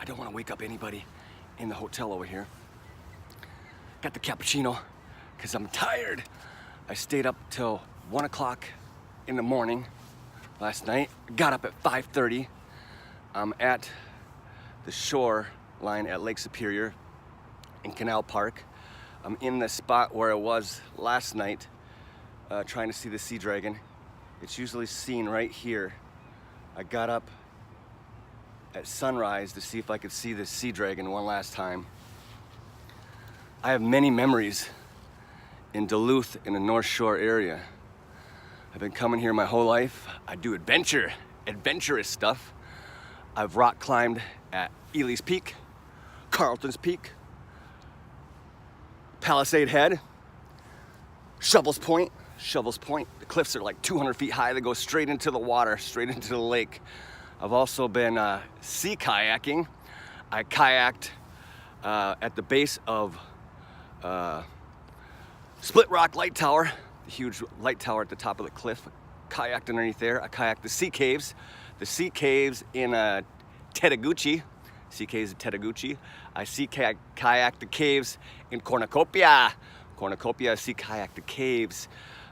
I don't want to wake up anybody in the hotel over here. Got the cappuccino because I'm tired. I stayed up till 1 o'clock in the morning last night. Got up at 5:30. I'm at the shoreline at Lake Superior in Canal Park. I'm in the spot where I was last night trying to see the sea dragon. It's usually seen right here. I got up at sunrise to see if I could see the sea dragon one last time. I have many memories in Duluth in the North Shore area. I've been coming here my whole life. I do adventurous stuff. I've rock climbed at Ely's Peak, Carlton's Peak, Palisade Head, Shovel's Point. The cliffs are like 200 feet high. They go straight into the water, straight into the lake. I've also been sea kayaking. I kayaked at the base of Split Rock Light Tower, the huge light tower at the top of the cliff. Kayaked underneath there. I kayaked the sea caves in Tetaguchi. Sea caves in Tetaguchi. I sea kayaked the caves in Cornucopia. I sea kayaked the caves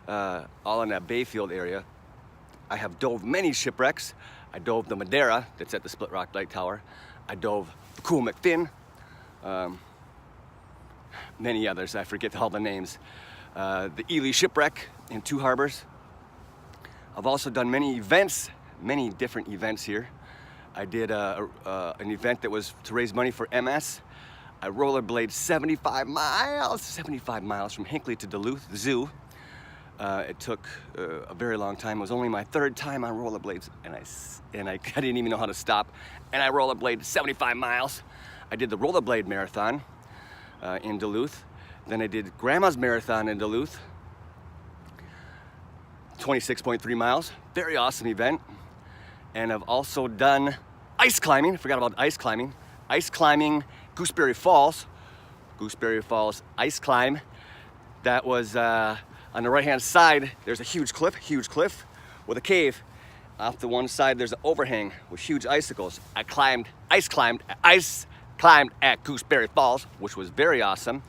all in that Bayfield area. I have dove many shipwrecks. I dove the Madeira that's at the Split Rock Light Tower. I dove the Cool McFinn. Many others, I forget all the names. The Ely Shipwreck in Two Harbors. I've also done many different events here. I did an event that was to raise money for MS. I rollerbladed 75 miles from Hinckley to Duluth Zoo. It took a very long time. It was only my third time on rollerblades, and I didn't even know how to stop. And I rollerbladed 75 miles. I did the rollerblade marathon in Duluth. Then I did Grandma's Marathon in Duluth, 26.3 miles. Very awesome event. And I've also done ice climbing. I forgot about ice climbing. Ice climbing Gooseberry Falls ice climb. That was on the right-hand side. There's a huge cliff with a cave. Off the one side, there's an overhang with huge icicles. I ice climbed at Gooseberry Falls, which was very awesome.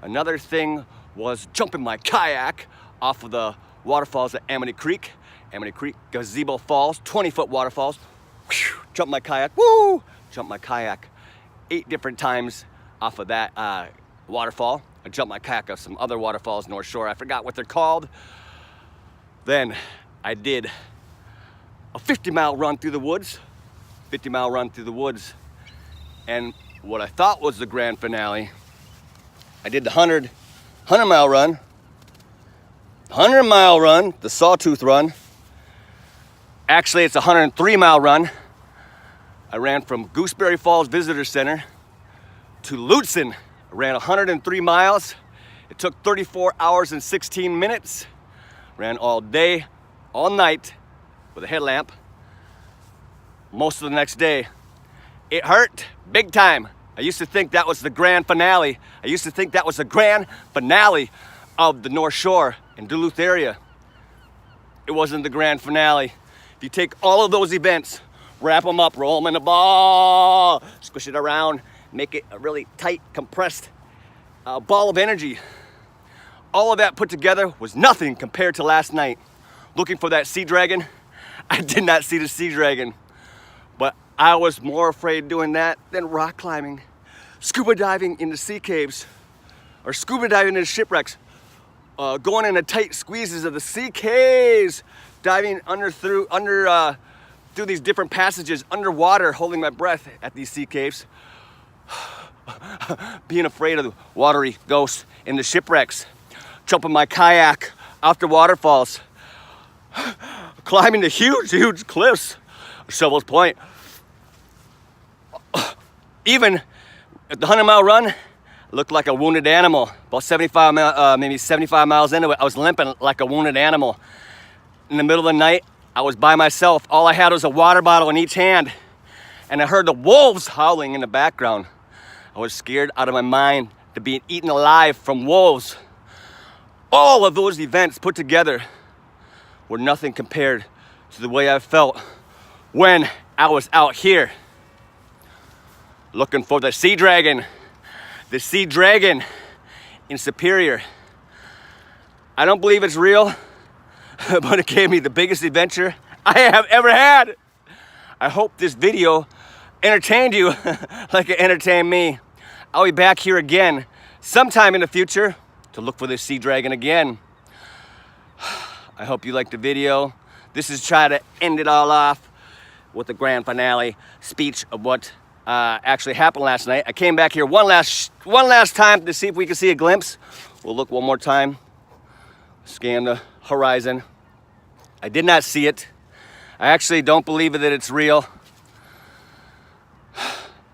Another thing was jumping my kayak off of the waterfalls at Amity Creek, Gazebo Falls, 20-foot waterfalls. Jumped my kayak 8 different times off of that waterfall. I jumped my kayak off some other waterfalls North Shore. I forgot what they're called. Then I did a 50-mile run through the woods. And what I thought was the grand finale, I did the 100-mile run, the Sawtooth Run. Actually, it's a 103-mile run. I ran from Gooseberry Falls Visitor Center to Lutsen. I ran 103 miles. It took 34 hours and 16 minutes. Ran all day, all night with a headlamp. Most of the next day. It hurt big time. I used to think that was the grand finale. Of the North Shore and Duluth area. It wasn't the grand finale. If you take all of those events, wrap them up, roll them in a ball, squish it around, make it a really tight, compressed ball of energy. All of that put together was nothing compared to last night. Looking for that sea dragon, I did not see the sea dragon. But I was more afraid doing that than rock climbing, scuba diving into sea caves, or scuba diving into shipwrecks, going into tight squeezes of the sea caves, diving through these different passages underwater, holding my breath at these sea caves, being afraid of the watery ghosts in the shipwrecks, jumping my kayak off the waterfalls, climbing the huge cliffs, Shovel's Point. Even at the 100-mile run, I looked like a wounded animal. About maybe 75 miles into it, I was limping like a wounded animal. In the middle of the night, I was by myself. All I had was a water bottle in each hand. And I heard the wolves howling in the background. I was scared out of my mind to be eaten alive from wolves. All of those events put together were nothing compared to the way I felt when I was out here. looking for the sea dragon. The sea dragon in Superior. I don't believe it's real, but it gave me the biggest adventure I have ever had. I hope this video entertained you like it entertained me. I'll be back here again sometime in the future to look for this sea dragon again. I hope you liked the video. This is try to end it all off with the grand finale speech of what actually happened last night. I came back here one last time to see if we can see a glimpse. We'll look one more time. Scan the horizon. I did not see it. I actually don't believe that it's real.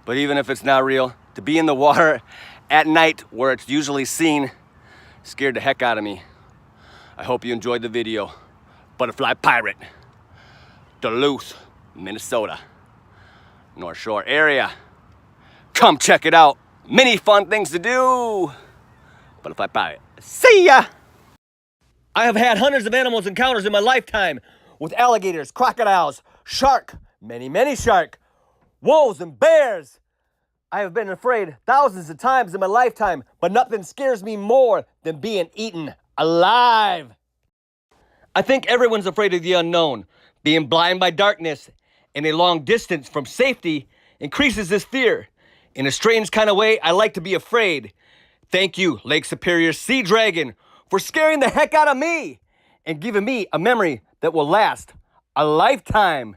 But even if it's not real, to be in the water at night where it's usually seen scared the heck out of me. I hope you enjoyed the video. Butterfly Pirate, Duluth, Minnesota, North Shore area. Come check it out. Many fun things to do. Butterfly Pirate. See ya! I have had hundreds of animals encounters in my lifetime with alligators, crocodiles, shark, many shark, wolves and bears. I have been afraid thousands of times in my lifetime, but nothing scares me more than being eaten alive. I think everyone's afraid of the unknown. Being blind by darkness and a long distance from safety increases this fear. In a strange kind of way, I like to be afraid. Thank you, Lake Superior Sea Dragon, for scaring the heck out of me and giving me a memory that will last a lifetime.